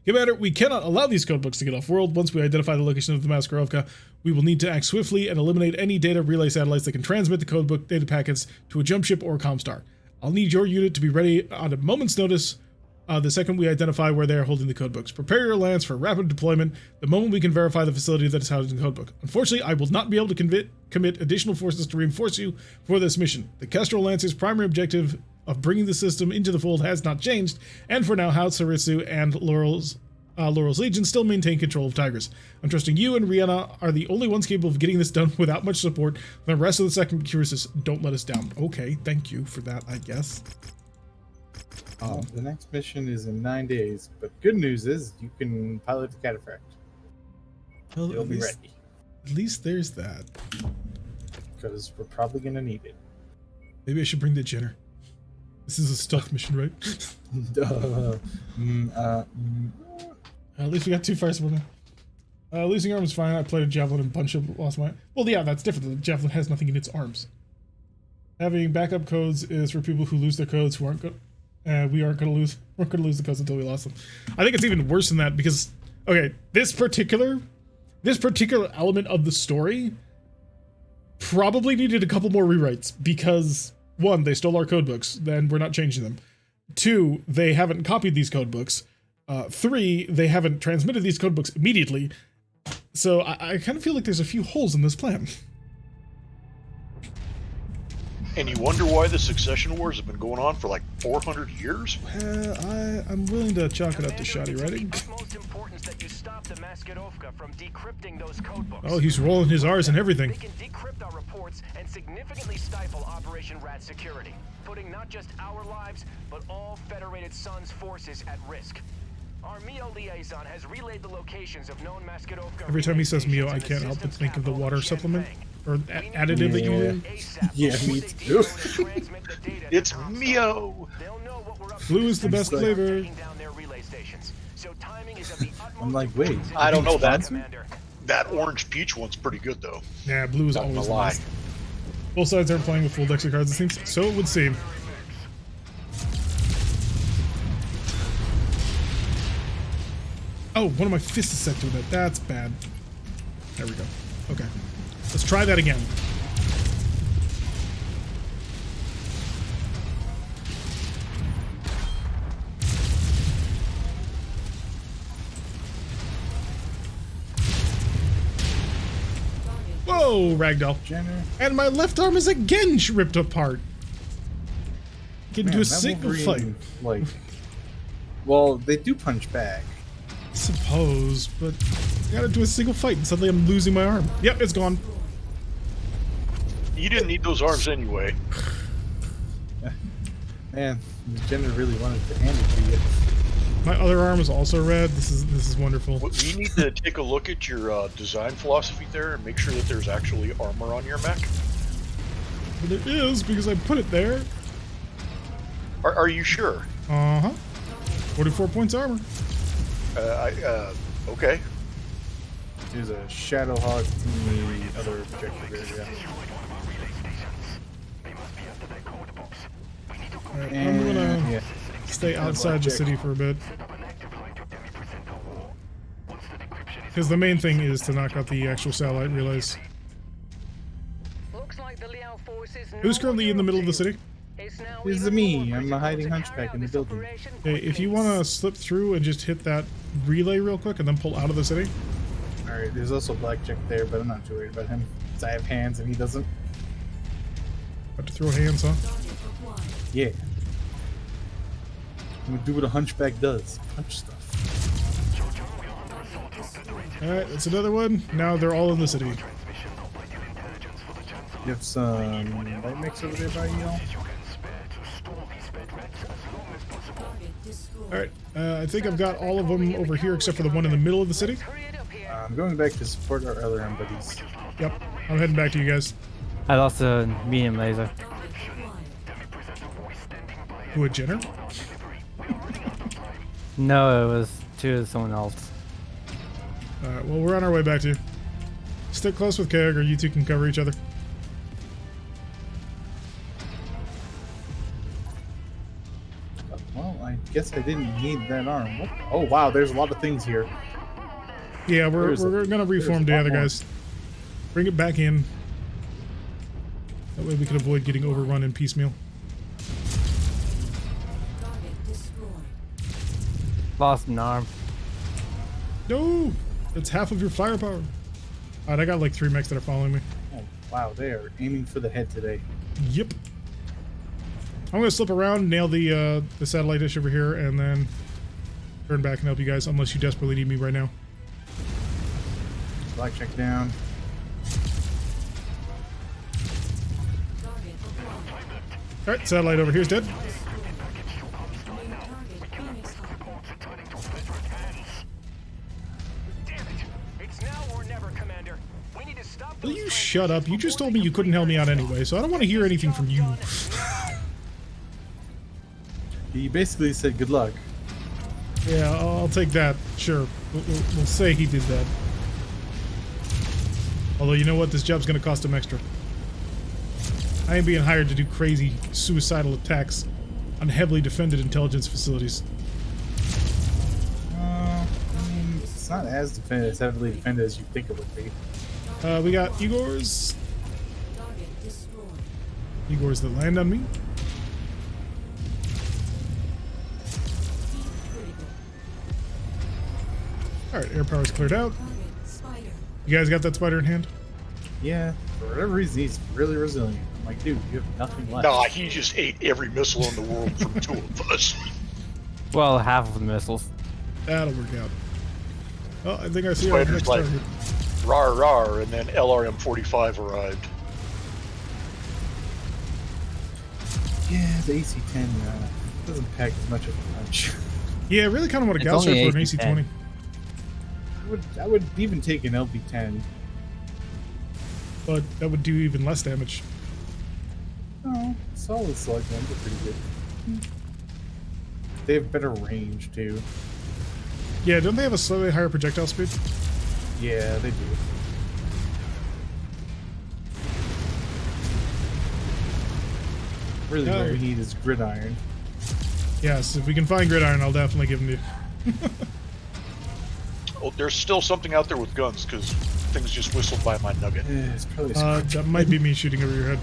Commander, we cannot allow these codebooks to get off-world. Once we identify the location of the Maskarovka, we will need to act swiftly and eliminate any data relay satellites that can transmit the codebook data packets to a jump ship or Comstar. I'll need your unit to be ready on a moment's notice the second we identify where they are holding the codebooks. Prepare your lance for rapid deployment the moment we can verify the facility that is housing the codebook. Unfortunately, I will not be able to commit additional forces to reinforce you for this mission. The Kestrel Lancer's primary objective of bringing the system into the fold has not changed, and for now, House Haritsu and Laurel's Legion still maintain control of Tigris. I'm trusting you and Rihanna are the only ones capable of getting this done without much support from the rest of the second cruises. Don't let us down. Okay, thank you for that, I guess. The next mission is in 9 days, but good news is you can pilot the cataphract. Well, You'll be ready. At least there's that. Because we're probably going to need it. Maybe I should bring the Jenner. This is a stealth mission, right? At least we got 2 fire support now. Losing arms is fine. I played a javelin and bunch of lost my... Well, yeah, that's different. The javelin has nothing in its arms. Having backup codes is for people who lose their codes who aren't good. We aren't going to lose. We're going to lose the codes until we lost them. I think it's even worse than that because, okay, this particular element of the story probably needed a couple more rewrites because 1, they stole our codebooks, then we're not changing them. 2, they haven't copied these codebooks. 3, they haven't transmitted these codebooks immediately. So I kind of feel like there's a few holes in this plan. And you wonder why the succession wars have been going on for like 400 years? I'm willing to chalk it up to shoddy writing. Utmost importance that you stop the Maskarovka from decrypting those codebooks. Oh, he's rolling his R's and everything. They can decrypt our reports and significantly stifle Operation Rat security, putting not just our lives, but all Federated Suns forces at risk. Our MEO liaison has relayed the locations of known Maskarovka. Every time he says MEO, I can't help but think of the water supplement or additive that you need. Yeah, me too. It's MEO! Blue is the best flavor. I'm like, wait. I don't know, that orange peach one's pretty good though. Yeah, blue is Not always gonna the lie. best. Both sides aren't playing with full decks of cards, it seems. So it would seem. Oh, one of my fists is set to that. That's bad. There we go. Okay. Let's try that again. Whoa! No, Ragdoll. Jenner. And my left arm is again ripped apart. Can Man, do a that single fight. Wolverine, like, well, they do punch back. Suppose, but I gotta do a single fight and suddenly I'm losing my arm. Yep, it's gone. You didn't need those arms anyway. Man, Jenner really wanted to hand it to you. My other arm is also red. This is wonderful. You need to take a look at your design philosophy there and make sure that there's actually armor on your mech. But it is because I put it there. Are you sure? Uh-huh. 44 points armor. Okay. There's a Shadowhawk in the other objective area. Alright, I'm gonna stay outside the city for a bit. Because the main thing is to knock out the actual satellite relays. Looks like the Liao forces Who's currently in the middle of the city? This is me. I'm a hiding hunchback in the building. Okay, if you want to slip through and just hit that relay real quick and then pull out of the city. Alright, there's also Blackjack there, but I'm not too worried about him. Because I have hands and he doesn't. Have to throw hands, huh? Yeah. I'm gonna do what a hunchback does. Punch stuff. Alright, that's another one. Now they're all in the city. You have some light mix over there by you all? Alright, I think I've got all of them over here except for the one in the middle of the city. I'm going back to support our other buddies. Yep, I'm heading back to you guys. I lost a medium laser. Who, a Jenner? No, it was to someone else. Alright, well, we're on our way back to you. Stick close with Keg, or you two can cover each other. Well, I guess I didn't need that arm. What? Oh wow, there's a lot of things here. Yeah, we're gonna reform the other more. guys. Bring it back in. That way we can avoid getting overrun in piecemeal. Lost an arm. No! That's half of your firepower. Alright, I got like 3 mechs that are following me. Oh wow, they are aiming for the head today. Yep. I'm gonna slip around, nail the satellite dish over here, and then turn back and help you guys, unless you desperately need me right now. Blackjack down. Alright, satellite over here is dead. Will you shut up? You just told me you couldn't help me out anyway, so I don't want to hear anything from you. He basically said good luck. Yeah, I'll take that. Sure. We'll say he did that. Although, you know what? This job's gonna cost him extra. I ain't being hired to do crazy suicidal attacks on heavily defended intelligence facilities. I mean, it's not as heavily defended as you think it would be. We got Igors. Igors that land on me. Alright, air power's cleared out. You guys got that spider in hand? Yeah, for whatever reason, he's really resilient. I'm like, dude, you have nothing left. Nah, he just ate every missile in the world from 2 of us. Well, half of the missiles. That'll work out. Well, I think I see our Spider's next like, target. rar rar, and then LRM-45 arrived. Yeah, the AC-10 doesn't pack as much of a punch. Yeah, I really kind of want to It's gouge her only for an AC-20. I would even take an LB-10. But that would do even less damage. Oh, solid slug guns are pretty good. They have better range, too. Yeah, don't they have a slightly higher projectile speed? Yeah, they do. Really, what we need is gridiron. Yes, if we can find gridiron, I'll definitely give them to you. Oh, there's still something out there with guns, because things just whistled by my nugget. Yeah, it's probably That might be me shooting over your head.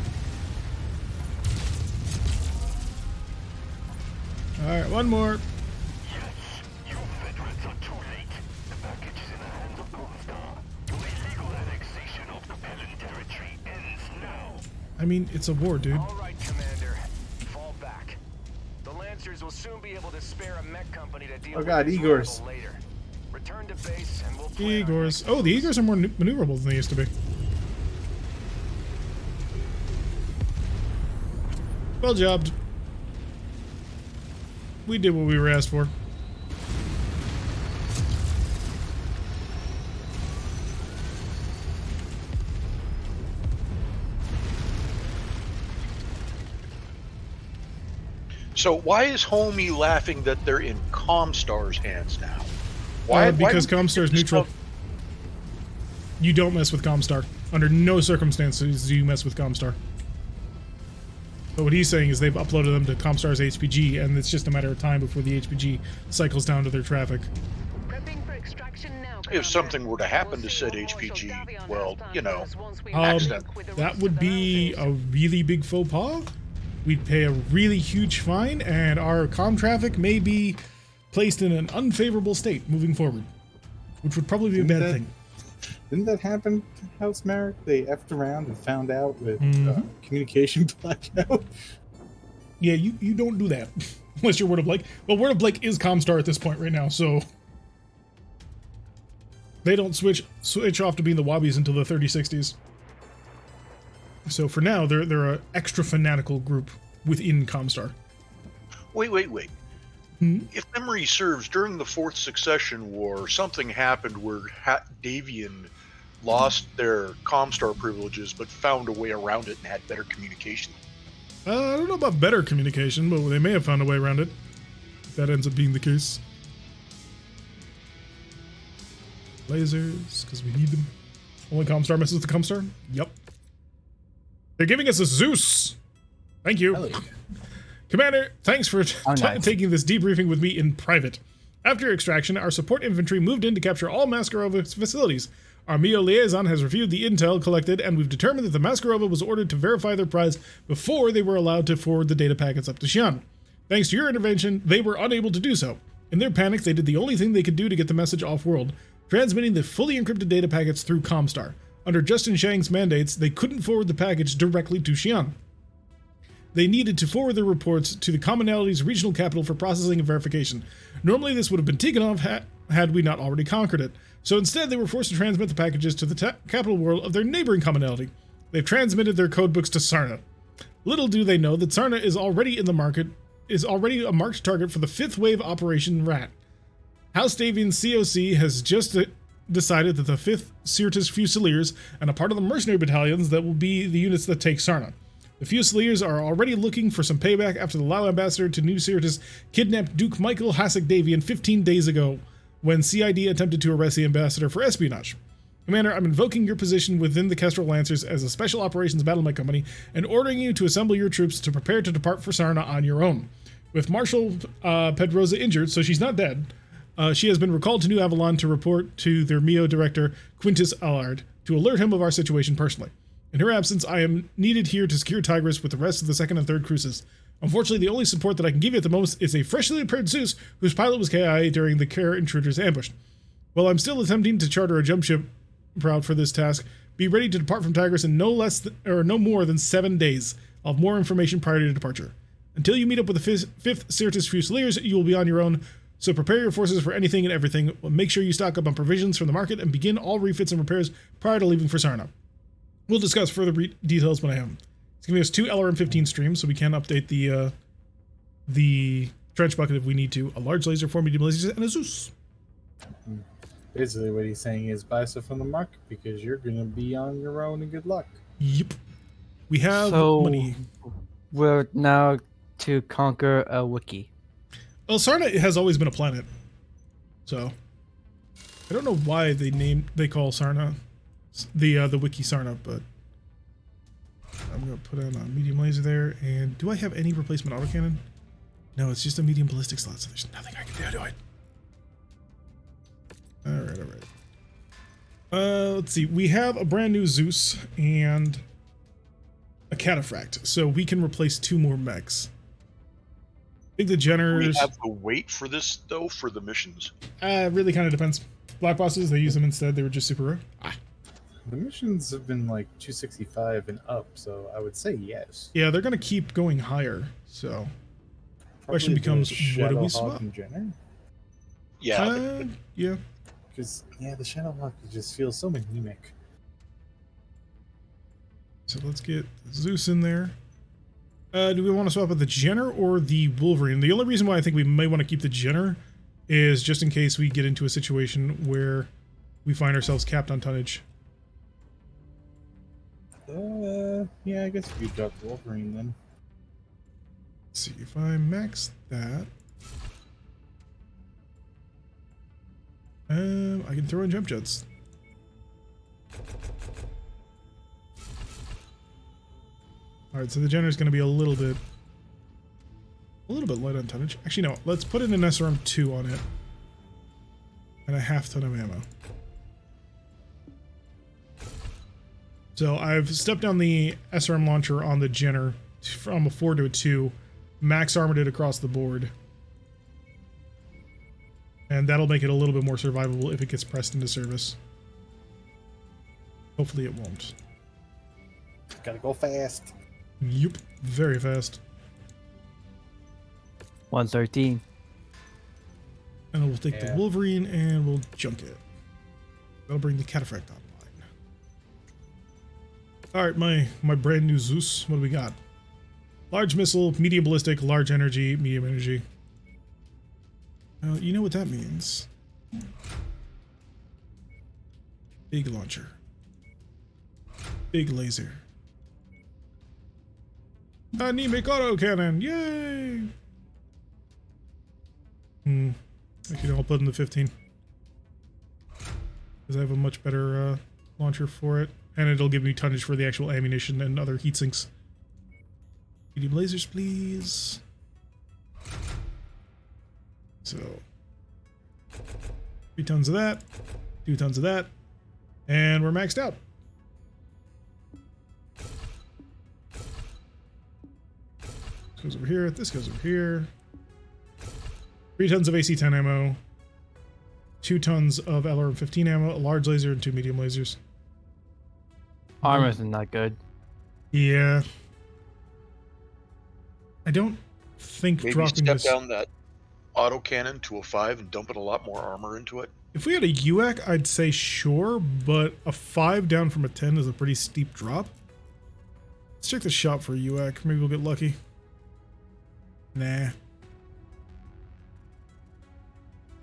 Alright, one more. I mean, it's a war, dude. All right, Commander. Fall back. The Lancers will soon be able to spare a mech company to deal Oh god, with this Igors. rival later. Return to base and we'll plan our Igors. next Oh, the moves. Igors are more maneuverable than they used to be. Well jobbed. We did what we were asked for. So why is Homie laughing that they're in Comstar's hands now? Why? Because why would Comstar is you neutral. stuff- You don't mess with Comstar. Under no circumstances do you mess with Comstar. But what he's saying is they've uploaded them to Comstar's HPG, and it's just a matter of time before the HPG cycles down to their traffic. Prepping for extraction now, If Commander. something were to happen We'll to see said what Marshal HPG, Davion well, has planned you for know, us once we accident. work with the That rest would of the be Lancers. a really big faux pas. We'd pay a really huge fine, and our comm traffic may be placed in an unfavorable state moving forward, which would probably be a bad thing. Didn't that happen to House Merrick? They effed around and found out with Mhm. communication blackout. Yeah, you don't do that unless you're Word of Blake. Well, Word of Blake is Comstar at this point right now, so they don't switch off to being the Wobbies until the 3060s. So for now, they're an extra fanatical group within Comstar. Wait. Hmm? If memory serves, during the Fourth Succession War, something happened where Davian lost their Comstar privileges, but found a way around it and had better communication. I don't know about better communication, but they may have found a way around it. If that ends up being the case. Lasers, because we need them. Only Comstar messes with the Comstar? Yep. They're giving us a Zeus! Thank you. Hell yeah. Commander, thanks for nice. taking this debriefing with me in private. After extraction, our support infantry moved in to capture all Maskarova facilities. Our MEO liaison has reviewed the intel collected, and we've determined that the Maskarova was ordered to verify their prize before they were allowed to forward the data packets up to Xi'an. Thanks to your intervention, they were unable to do so. In their panic, they did the only thing they could do to get the message off-world, transmitting the fully encrypted data packets through Comstar. Under Justin Shang's mandates, they couldn't forward the package directly to Xi'an. They needed to forward their reports to the Commonality's regional capital for processing and verification. Normally, this would have been Tikhonov had we not already conquered it. So instead, they were forced to transmit the packages to the capital world of their neighboring Commonality. They've transmitted their codebooks to Sarna. Little do they know that Sarna is already a marked target for the 5th wave Operation Rat. House Davian's COC has just decided that the 5th Sirtis Fusiliers and a part of the mercenary battalions that will be the units that take Sarna. The Fusiliers are already looking for some payback after the Lao ambassador to New Sirtis kidnapped Duke Michael Hasek Davian 15 days ago when CID attempted to arrest the ambassador for espionage. Commander, I'm invoking your position within the Kestrel Lancers as a Special Operations Battle Mech Company and ordering you to assemble your troops to prepare to depart for Sarna on your own. With Marshal Pedroza injured, so she's not dead, she has been recalled to New Avalon to report to their MEO director, Quintus Allard, to alert him of our situation personally. In her absence, I am needed here to secure Tigris with the rest of the 2nd and 3rd Cruises. Unfortunately, the only support that I can give you at the moment is a freshly repaired Zeus whose pilot was KIA during the Care Intruders ambush. While I'm still attempting to charter a jump ship route for this task, be ready to depart from Tigris in no more than 7 days. I'll have more information prior to departure. Until you meet up with the 5th Sirtis Fusiliers, you will be on your own, so prepare your forces for anything and everything. Make sure you stock up on provisions from the market and begin all refits and repairs prior to leaving for Sarna. We'll discuss further details when I have them. It's giving us 2 LRM-15 streams, so we can update the trench bucket if we need to. A large laser, 4 medium lasers, and a Zeus. Basically, what he's saying is buy stuff from the market because you're going to be on your own and good luck. Yep. We have So money. we're now to conquer a wiki. Well, Sarna has always been a planet, so I don't know why they call Sarna the wiki Sarna, but I'm gonna put on a medium laser there. And do I have any replacement autocannon? No, it's just a medium ballistic slot, so there's nothing I can do to it. All right. Let's see. We have a brand new Zeus and a Cataphract, so we can replace 2 more mechs. I think the Jenners. We have to wait for this, though, for the missions. Really kind of depends. Black bosses, they use them instead. They were just super rare. The missions have been like 265 and up, so I would say yes. Yeah, they're gonna keep going higher. So, question Probably becomes, the what do we Shadowhawk swap? and Jenner? Yeah. Yeah. Because the Shadowhawk just feels so anemic. So let's get Zeus in there. Do we want to swap out the Jenner or the Wolverine? The only reason why I think we may want to keep the Jenner is just in case we get into a situation where we find ourselves capped on tonnage. Yeah, I guess we drop the Wolverine then. Let's see if I max that. I can throw in jump jets. All right, so the Jenner is going to be a little bit light on tonnage. Actually, no. Let's put in an SRM-2 on it and a half ton of ammo. So I've stepped down the SRM launcher on the Jenner from a 4 to a 2, max armored it across the board, and that'll make it a little bit more survivable if it gets pressed into service. Hopefully it won't. Gotta go fast. Yup, very fast. 113. And we'll take the Wolverine and we'll junk it. That'll bring the Cataphract online. Alright, my brand new Zeus. What do we got? Large missile, medium ballistic, large energy, medium energy. You know what that means. Big launcher. Big laser. Anemic autocannon! Yay! Actually, I'll put in the 15. Because I have a much better launcher for it. And it'll give me tonnage for the actual ammunition and other heat sinks. Medium lasers, please. So, 3 tons of that, 2 tons of that, and we're maxed out. This goes over here, this goes over here. 3 tons of AC-10 ammo, 2 tons of LRM-15 ammo, a large laser, and 2 medium lasers. Armor isn't that good. Yeah. I don't think Maybe dropping step this... down that autocannon to a 5 and dumping a lot more armor into it. If we had a UAC, I'd say sure, but a 5 down from a 10 is a pretty steep drop. Let's check the shop for a UAC. Maybe we'll get lucky. Nah.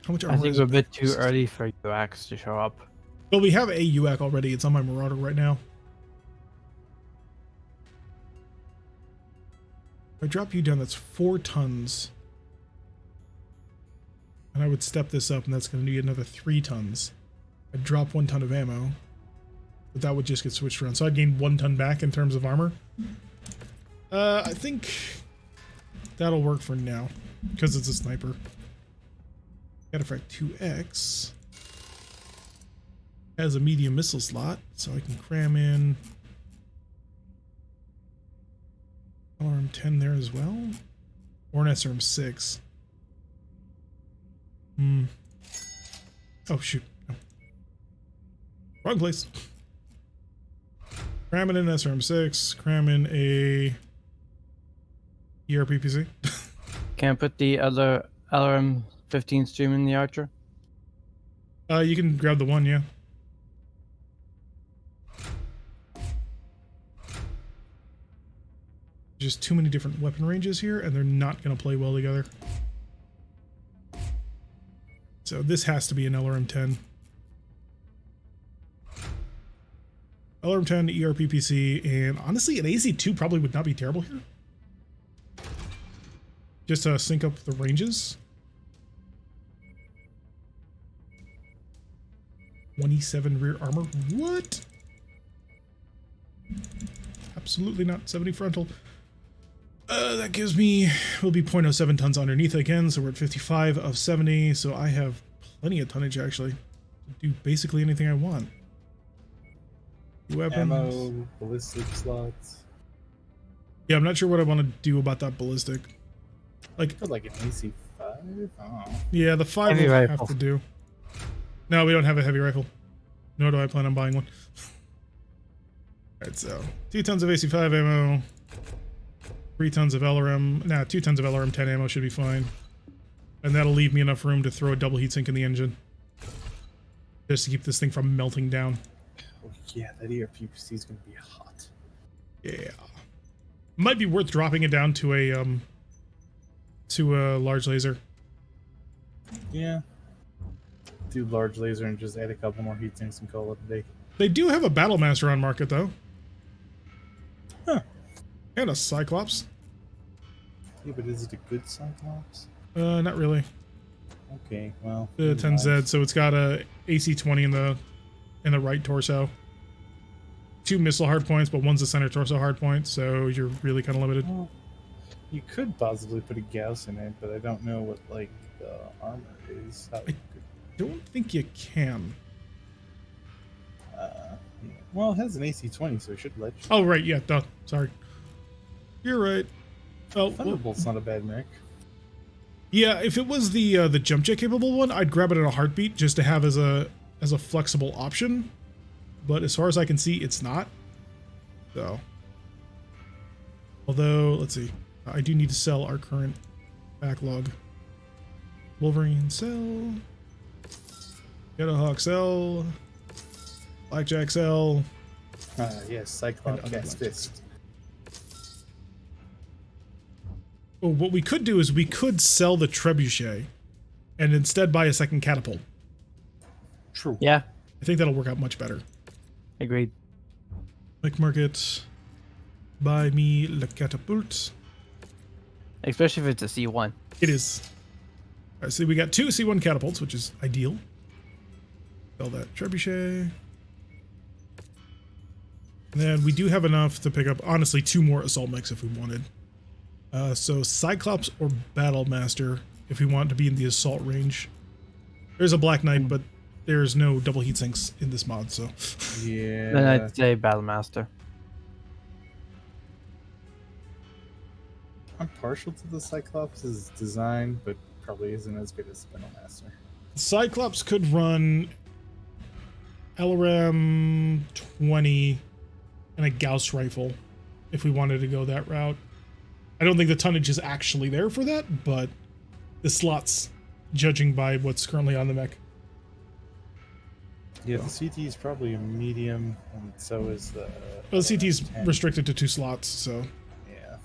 How much armor I think is we're a bit too early for UX to show up. Well, we have a UAC already. It's on my Marauder right now. If I drop you down, that's 4 tons. And I would step this up, and that's going to need another 3 tons. I'd drop 1 ton of ammo, but that would just get switched around. So I'd gain 1 ton back in terms of armor. I think that'll work for now, because it's a sniper. Cataphract 2X has a medium missile slot, so I can cram in LRM-10 there as well, or an SRM-6. Oh shoot! No. Wrong place. Cram in an SRM-6. Cram in a ERPPC. Can't put the other LRM-15 stream in the Archer? You can grab the one, yeah. Just too many different weapon ranges here, and they're not going to play well together. So this has to be an LRM-10. LRM-10, ERPPC, and honestly, an AC-2 probably would not be terrible here. Just to sync up the ranges. 27 rear armor. What? Absolutely not. 70 frontal. That gives me, will be 0.07 tons underneath again, so we're at 55 of 70, so I have plenty of tonnage actually to do basically anything I want. Weapons. Ammo, ballistic slots. Yeah, I'm not sure what I want to do about that ballistic. Like an AC-5? Oh. Yeah, the 5 Heavy will have rifle. to do. No, we don't have a heavy rifle. Nor do I plan on buying one. Alright, so 2 tons of AC5 ammo, 3 tons of LRM, 2 tons of LRM 10 ammo should be fine. And that'll leave me enough room to throw a double heatsink in the engine. Just to keep this thing from melting down. Oh, yeah, that ERPC is going to be hot. Yeah. Might be worth dropping it down to a large laser. Yeah. Do large laser and just add a couple more heat sinks and call it a day. They do have a Battle Master on market though. Huh. And a Cyclops. Yeah, but is it a good Cyclops? Not really. Okay, well. The 10Z, so it's got a AC-20 in the right torso. 2 missile hardpoints, but one's a center torso hardpoint, so you're really kind of limited. Well, you could possibly put a Gauss in it, but I don't know what like the armor is. I don't think you can. Yeah. Well, it has an AC-20, so it should let you. Oh right, yeah, duh. Sorry. You're right. Oh, Thunderbolt's not a bad mech. yeah. If it was the jump jet capable one, I'd grab it in a heartbeat just to have as a flexible option. But as far as I can see, it's not. So, although let's see, I do need to sell our current backlog. Wolverine sell. Shadowhawk sell. Blackjack sell. Yes, Cyclops cast fist. Well, what we could do is we could sell the trebuchet and instead buy a second catapult. True. Yeah, I think that'll work out much better. agreed. Like market, buy me le catapult. Especially if it's a C1. It is. All right, so we got 2 C1 catapults, which is ideal. Sell that trebuchet. And then we do have enough to pick up, honestly, 2 more assault mechs if we wanted. So Cyclops or Battle Master if we want to be in the assault range. There's a Black Knight, but there's no double heat sinks in this mod, so. Yeah. Then I'd say Battlemaster. I'm partial to the Cyclops' design, but probably isn't as good as Battlemaster. Cyclops could run LRM 20 and a Gauss rifle if we wanted to go that route. I don't think the tonnage is actually there for that, but the slots, judging by what's currently on the mech. Yeah, the CT is probably a medium, and so is the. Well, the CT's 10. restricted to 2 slots, so. Yeah.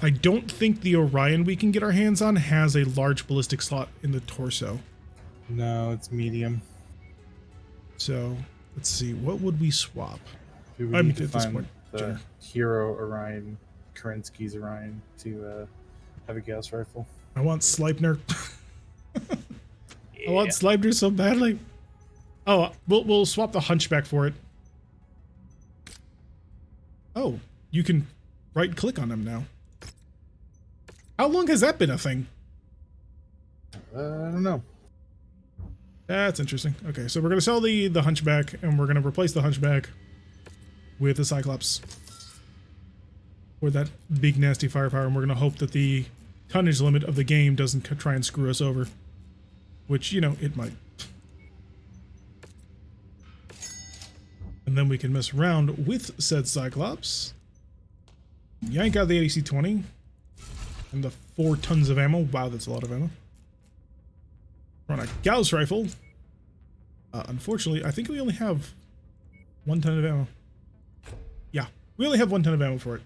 I don't think the Orion we can get our hands on has a large ballistic slot in the torso. No, it's medium. So, let's see, what would we swap? We would I mean, need to at this find point, the sure. hero Orion, Kerensky's Orion, to have a Gauss rifle. I want Sleipner. I want Sleipner so badly. Oh, we'll swap the Hunchback for it. Oh, you can right click on him now. How long has that been a thing? I don't know. That's interesting. Okay, so we're gonna sell the Hunchback, and we're gonna replace the Hunchback with the Cyclops. Or that big nasty firepower, and we're gonna hope that the tonnage limit of the game doesn't try and screw us over. Which, you know, it might. And then we can mess around with said Cyclops. Yank out the AC-20. And the 4 tons of ammo. Wow, that's a lot of ammo. Run a Gauss rifle. Unfortunately, I think we only have 1 ton of ammo. Yeah, we only have 1 ton of ammo for it.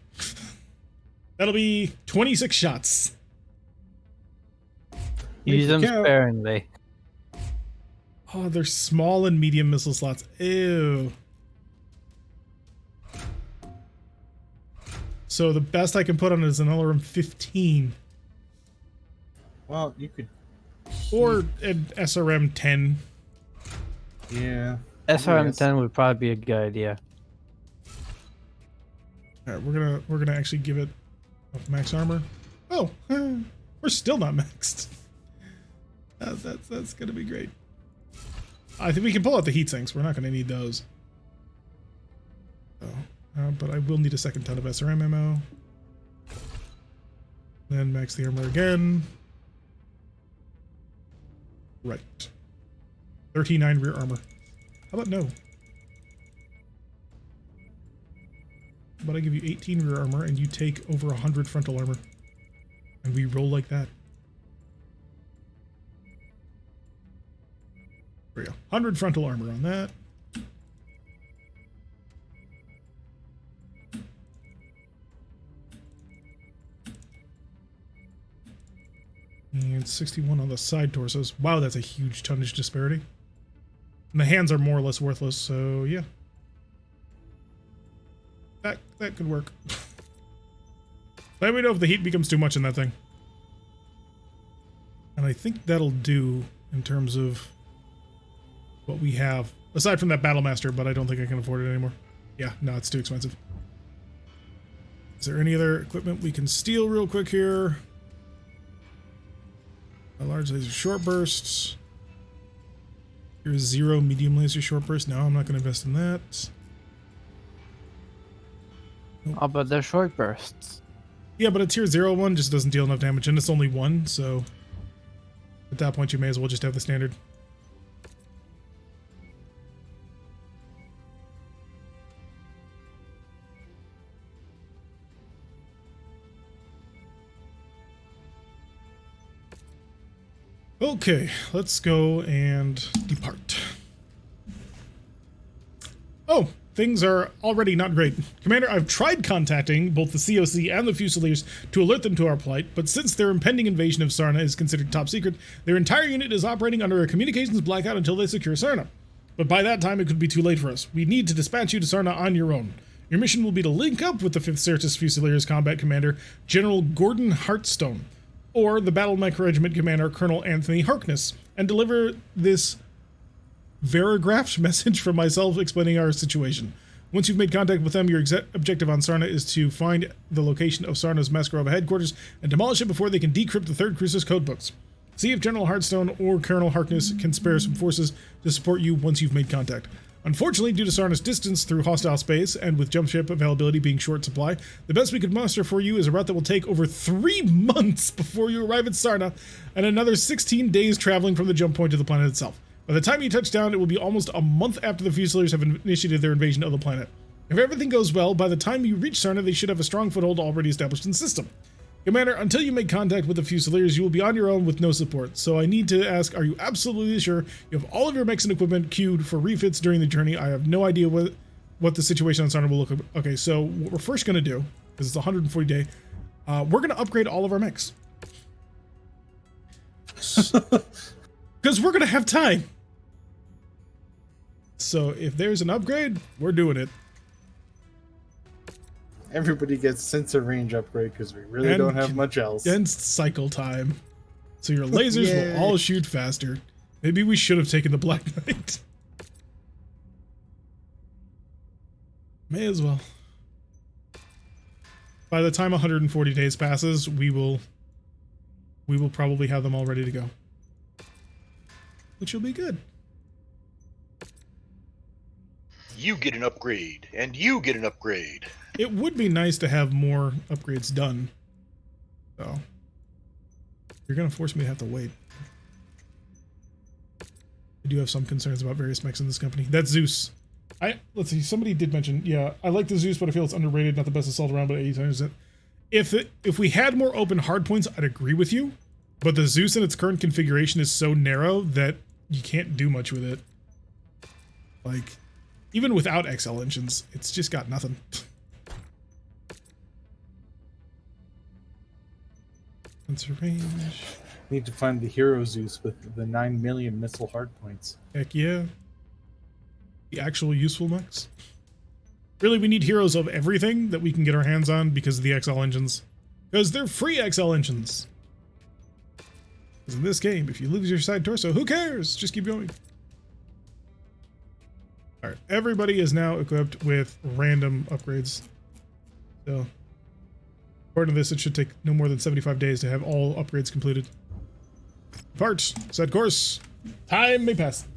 That'll be 26 shots. Use them sparingly. Oh, they're small and medium missile slots. Ew. So the best I can put on it is an LRM 15. Well, you could. Or an SRM 10. Yeah. SRM-10 would probably be a good idea. Alright, we're gonna actually give it max armor. Oh, we're still not maxed. That's gonna be great. I think we can pull out the heat sinks. We're not gonna need those. So, but I will need a second ton of SRM ammo. Then max the armor again. Right. 39 rear armor. How about no? How about I give you 18 rear armor and you take over 100 frontal armor. And we roll like that. There we go. 100 frontal armor on that. And 61 on the side torsos. Wow, that's a huge tonnage disparity. And the hands are more or less worthless, so yeah. That could work. Let me know if the heat becomes too much in that thing. And I think that'll do in terms of what we have. Aside from that Battlemaster, but I don't think I can afford it anymore. Yeah, no, it's too expensive. Is there any other equipment we can steal real quick here? A large laser short bursts. Here's 0 medium laser short burst. No, I'm not going to invest in that. Nope. Oh, but they're short bursts. Yeah, but a tier 0 one just doesn't deal enough damage, and it's only 1, so at that point you may as well just have the standard. Okay, let's go and depart. Oh, things are already not great. Commander, I've tried contacting both the COC and the Fusiliers to alert them to our plight, but since their impending invasion of Sarna is considered top secret, their entire unit is operating under a communications blackout until they secure Sarna. But by that time, it could be too late for us. We need to dispatch you to Sarna on your own. Your mission will be to link up with the 5th Certus Fusiliers Combat Commander, General Gordon Hartstone, or the Battle Mech Regiment Commander, Colonel Anthony Harkness, and deliver this verigraphed message from myself explaining our situation. Once you've made contact with them, your objective on Sarna is to find the location of Sarna's Masquerova headquarters and demolish it before they can decrypt the 3rd Cruiser's codebooks. See if General Hartstone or Colonel Harkness can spare some forces to support you once you've made contact. Unfortunately, due to Sarna's distance through hostile space, and with jump ship availability being short supply, the best we could muster for you is a route that will take over 3 months before you arrive at Sarna, and another 16 days traveling from the jump point to the planet itself. By the time you touch down, it will be almost a month after the Fusiliers have initiated their invasion of the planet. If everything goes well, by the time you reach Sarna, they should have a strong foothold already established in the system. Commander, until you make contact with the Fusiliers, you will be on your own with no support, so I need to ask, are you absolutely sure you have all of your mechs and equipment queued for refits during the journey? I have no idea what the situation on Sarna will look like. Okay, so what we're first going to do, because it's 140 day, we're going to upgrade all of our mechs. Because we're going to have time. So if there's an upgrade, we're doing it. Everybody gets sensor range upgrade because we really don't have much else. Condensed cycle time. So your lasers will all shoot faster. Maybe we should have taken the Black Knight. May as well. By the time 140 days passes, we will probably have them all ready to go. Which will be good. You get an upgrade, and you get an upgrade. It would be nice to have more upgrades done. So, you're going to force me to have to wait. I do have some concerns about various mechs in this company. That's Zeus. Let's see, somebody did mention, yeah, I like the Zeus, but I feel it's underrated, not the best assault around, but 80 times it. If we had more open hardpoints, I'd agree with you. But the Zeus in its current configuration is so narrow that you can't do much with it. Like, even without XL engines, it's just got nothing. Sensor range. Need to find the hero Zeus with the 9 million missile hardpoints. Heck yeah. The actual useful mechs. Really, we need heroes of everything that we can get our hands on because of the XL engines. Because they're free XL engines. Because in this game, if you lose your side torso, who cares? Just keep going. Alright, everybody is now equipped with random upgrades. So, according to this, it should take no more than 75 days to have all upgrades completed. Depart. Set course. Time may pass.